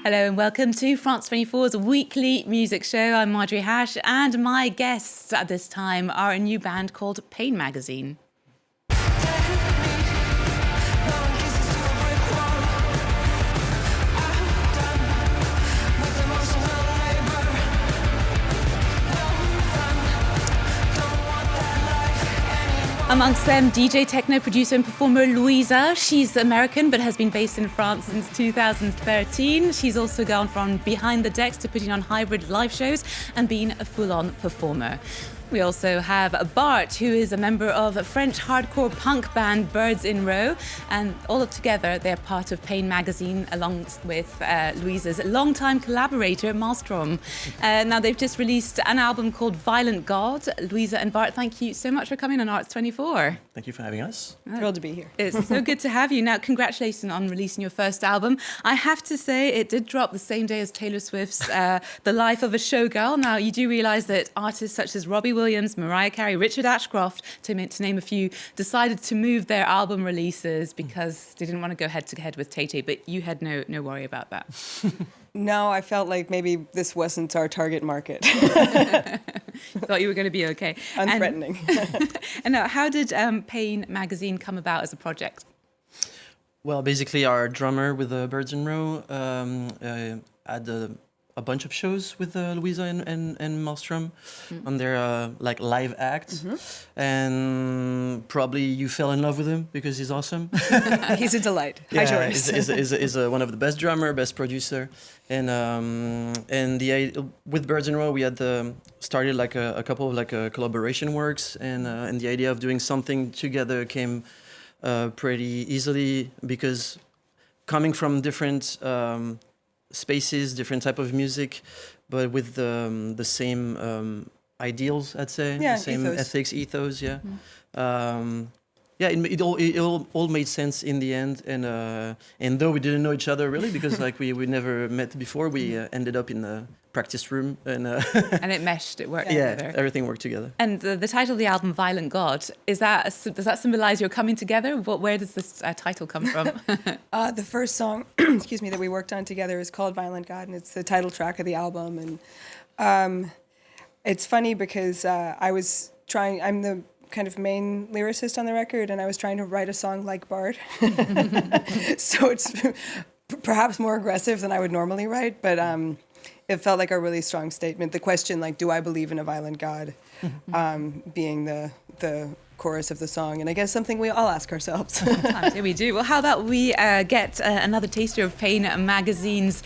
Hello and welcome to France 24's weekly music show. I'm Marjorie Hache and my guests at this time are a new band called Pain Magazine. Amongst them, DJ, techno producer and performer Louisahhh. She's American but has been based in France since 2013. She's also gone from behind the decks to putting on hybrid live shows and being a full-on performer. We also have Bart, who is a member of a French hardcore punk band Birds in Row, and all together they're part of Pain Magazine along with Louisahh's longtime collaborator Maelstrom. Now they've just released an album called Violent God. Louisahhh and Bart, thank you so much for coming on Arts 24. Thank you for having us. Thrilled to be here. It's so good to have you. Now, congratulations on releasing your first album. I have to say it did drop the same day as Taylor Swift's The Life of a Showgirl. Now, you do realise that artists such as Robbie Williams, Mariah Carey, Richard Ashcroft, to name a few, decided to move their album releases because they didn't want to go head-to-head with Tay-Tay, but you had no worry about that. No, I felt like maybe this wasn't our target market. Thought you were going to be okay. Unthreatening. And now, how did Pain Magazine come about as a project? Well, basically, our drummer with the Birds in Row had a bunch of shows with Louisahhh and Maelstrom on their like live act, and probably you fell in love with him because he's awesome. He's a delight. Yeah, Hi, Joris. is one of the best drummer, best producer, and with Birds in Row we had started like a couple of like collaboration works, and the idea of doing something together came pretty easily because coming from different spaces, different type of music, but with the same ideals, I'd say, yeah, the same ethos. ethos, yeah. It all made sense in the end, and though we didn't know each other really, because like we never met before, we ended up in the practice room, and and it meshed, it worked together. Everything worked together. And the title of the album, Violent God, does that symbolize your coming together? Where does this title come from? The first song, excuse me, that we worked on together is called Violent God, and it's the title track of the album. And it's funny because I'm the kind of main lyricist on the record, and I was trying to write a song like Bart. So it's perhaps more aggressive than I would normally write, but it felt like a really strong statement. The question, like, do I believe in a violent God, being the chorus of the song, and I guess something we all ask ourselves. Sometimes, yeah, we do. Well, how about we get another taster of Pain Magazine's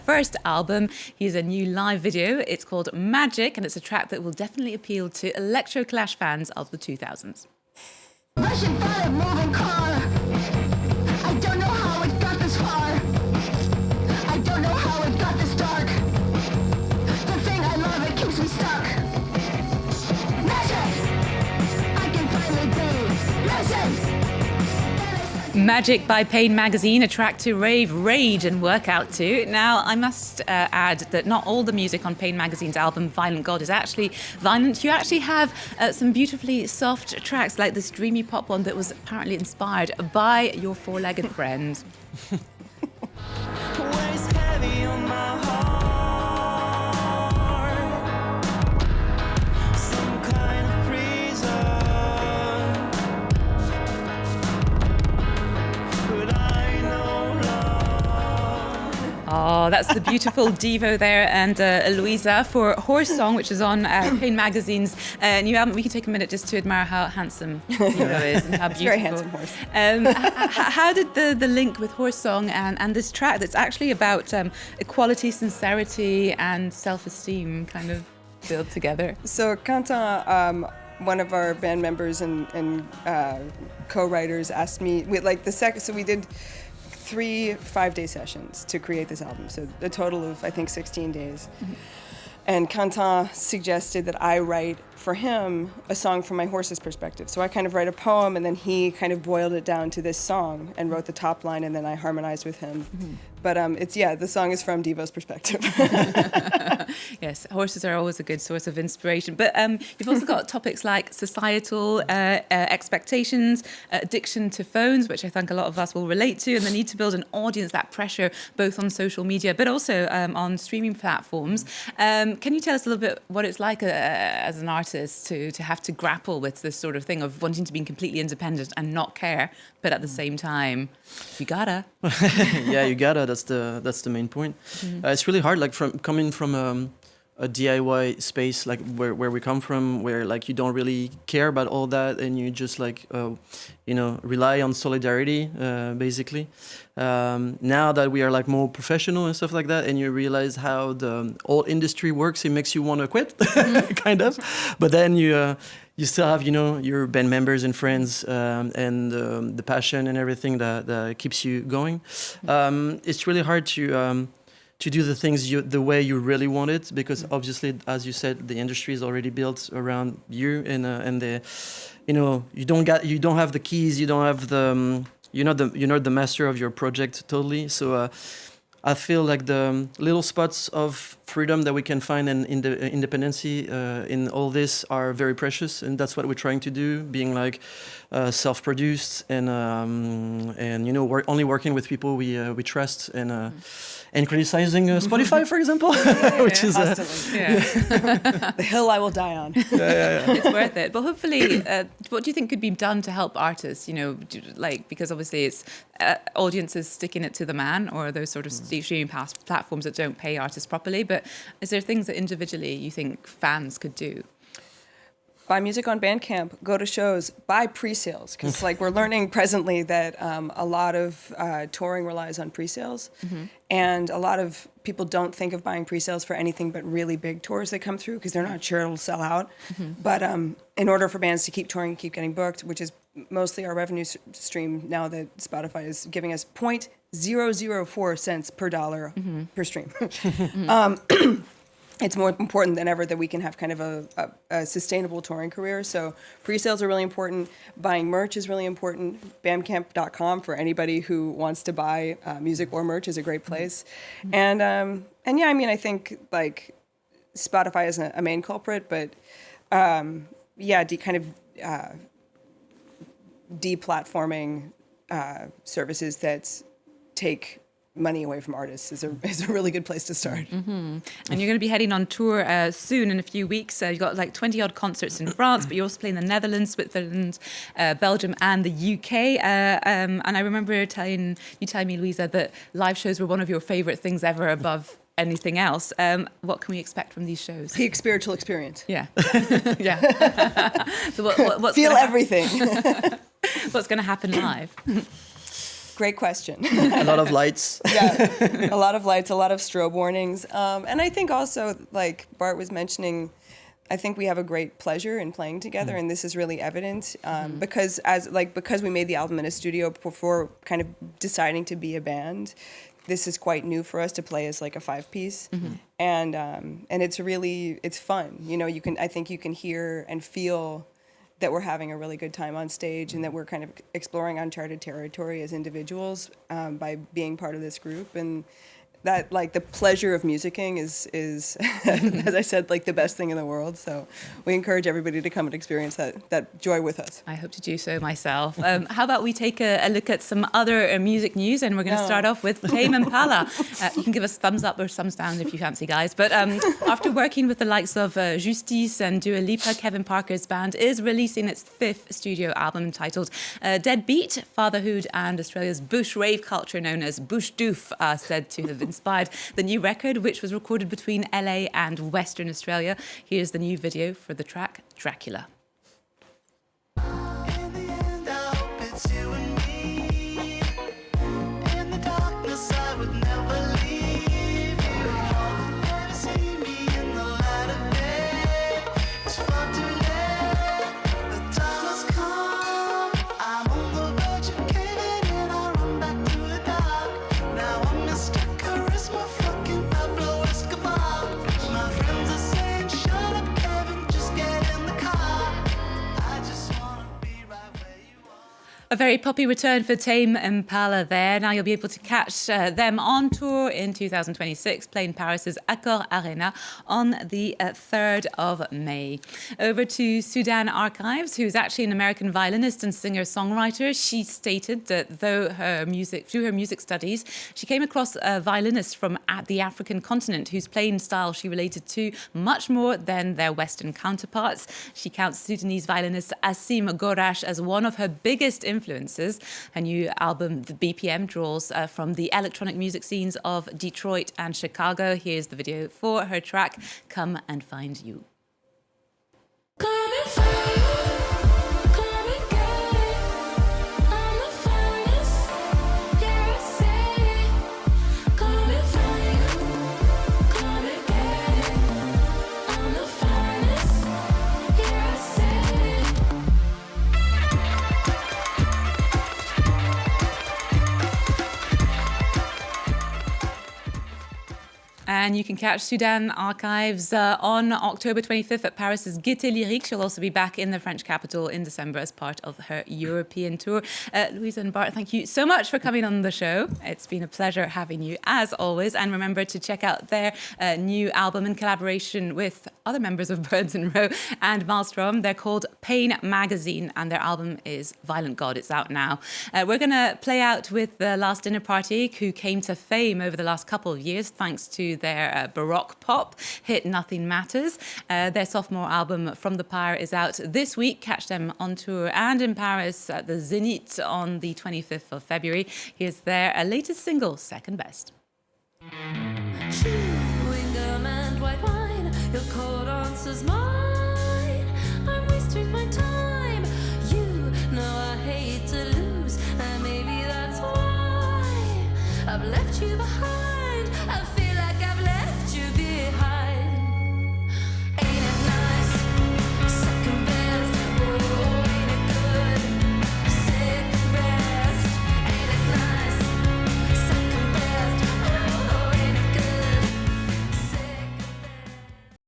first album. Here's a new live video. It's called Magic, and it's a track that will definitely appeal to electro clash fans of the 2000s. Russian fire moving car. I don't know how it got this far. I don't know how it got this dark. The thing I love, it keeps me stuck. Magic! I can finally be listen! Magic by Pain Magazine, a track to rave, rage and work out to. Now, I must add that not all the music on Pain Magazine's album, Violent God, is actually violent. You actually have some beautifully soft tracks, like this dreamy pop one that was apparently inspired by your four-legged friend. Weighs heavy on my heart. Some kind of prison. But I know love. Oh, that's the beautiful Devo there, and Louisahhh for Horse Song, which is on Pain Magazine's new album. We can take a minute just to admire how handsome Devo is and how beautiful. Very handsome horse. How did the link with Horse Song and this track that's actually about equality, sincerity, and self-esteem kind of build together? So Quentin, one of our band members and co-writers, asked me, so we did 3 5-day sessions to create this album, so a total of, I think, 16 days. And Quentin suggested that I write for him a song from my horse's perspective. So I kind of write a poem, and then he kind of boiled it down to this song and wrote the top line, and then I harmonized with him But it's the song is from Devo's perspective. Yes, horses are always a good source of inspiration. But you've also got topics like societal expectations, addiction to phones, which I think a lot of us will relate to, and the need to build an audience, that pressure both on social media but also on streaming platforms. Can you tell us a little bit what it's like as an artist to have to grapple with this sort of thing of wanting to be completely independent and not care, but at the same time, you gotta. Yeah, you gotta. That's the main point. It's really hard, like coming from a DIY space, like where we come from, where like you don't really care about all that, and you just like rely on solidarity, basically. Now that we are like more professional and stuff like that, and you realize how the whole industry works, it makes you want to quit, kind of. But then you still have, your band members and friends, and the passion and everything that keeps you going. It's really hard to do the things the way you really want it, because obviously, as you said, the industry is already built around you, and you don't have the keys, you don't have the you're not the master of your project totally. So I feel like the little spots of freedom that we can find in the independency in all this are very precious, and that's what we're trying to do, being like self-produced and only working with people we trust, and criticizing Spotify, for example, which is the hill I will die on. It's worth it. But hopefully, what do you think could be done to help artists? Because obviously it's audiences sticking it to the man, or those sort of streaming platforms that don't pay artists properly. But is there things that individually you think fans could do? Buy music on Bandcamp, go to shows, buy pre-sales, because like we're learning presently that a lot of touring relies on pre-sales, and a lot of people don't think of buying pre-sales for anything but really big tours that come through because they're not sure it'll sell out. But in order for bands to keep touring, keep getting booked, which is mostly our revenue stream now that Spotify is giving us 0.004 cents per dollar per stream. It's more important than ever that we can have kind of a sustainable touring career. So pre-sales are really important. Buying merch is really important. Bandcamp.com for anybody who wants to buy music or merch is a great place. And yeah, I mean, I think like Spotify is a main culprit, but deplatforming services that take money away from artists is a really good place to start. And you're going to be heading on tour soon in a few weeks. You've got like 20 odd concerts in France, but you're also playing the Netherlands, Switzerland, Belgium, and the UK. And I remember telling me, Louisa, that live shows were one of your favorite things ever above anything else. What can we expect from these shows? Peak spiritual experience. Yeah. Yeah. So what's Feel everything. What's going to happen live? Great question. a lot of lights. Yeah, a lot of lights, a lot of strobe warnings. And I think also, like Bart was mentioning, I think we have a great pleasure in playing together, and this is really evident because we made the album in a studio before kind of deciding to be a band. This is quite new for us to play as like a 5-piece, and it's fun. I think you can hear and feel that we're having a really good time on stage, and that we're kind of exploring uncharted territory as individuals by being part of this group. And that, like, the pleasure of musicking is as I said, like the best thing in the world. So we encourage everybody to come and experience that joy with us. I hope to do so myself. How about we take a look at some other music news, and we're going to start off with Tame Impala. You can give us thumbs up or thumbs down if you fancy, guys. But after working with the likes of Justice and Dua Lipa, Kevin Parker's band is releasing its 5th studio album entitled Deadbeat. Fatherhood and Australia's bush rave culture known as bush doof are said to have inspired the new record, which was recorded between LA and Western Australia. Here's the new video for the track Dracula. In the end, I hope it's you and me. In the darkness, I would never leave you. Never see me in the light of day. It's far too late. The time has come. I'm on the verge of caving in. I run back to the dark. Now I'm Mr. Charisma, fucking Pablo Escobar. My friends are saying, shut up, Kevin, just get in the car. A very poppy return for Tame Impala there. Now you'll be able to catch them on tour in 2026, playing Paris's Accor Arena on the 3rd of May. Over to Sudan Archives, who's actually an American violinist and singer-songwriter. She stated that through her music studies, she came across a violinist from the African continent whose playing style she related to much more than their Western counterparts. She counts Sudanese violinist Asim Gorash as one of her biggest influences. Her new album, The BPM, draws from the electronic music scenes of Detroit and Chicago. Here's the video for her track, Come and Find You. Come and find you, come and get it. I'm the finest, yeah I say it. Come and find you, come and get it. I'm the finest, yeah I say it. And you can catch Sudan Archives on October 25th at Paris's Gaîté Lyrique. She'll also be back in the French capital in December as part of her European tour. Louisa and Bart, thank you so much for coming on the show. It's been a pleasure having you, as always. And remember to check out their new album in collaboration with other members of Birds in Row and Maelstrom. They're called Pain Magazine, and their album is Violent God. It's out now. We're going to play out with the Last Dinner Party, who came to fame over the last couple of years thanks to their Baroque pop hit Nothing Matters. Their sophomore album From the Pyre is out this week. Catch them on tour and in Paris at the Zénith on the 25th of February. Here's their latest single, Second Best. Chewing gum and white wine, your cold answer's mine. I'm wasting my time. You know I hate to lose, and maybe that's why I've left you behind.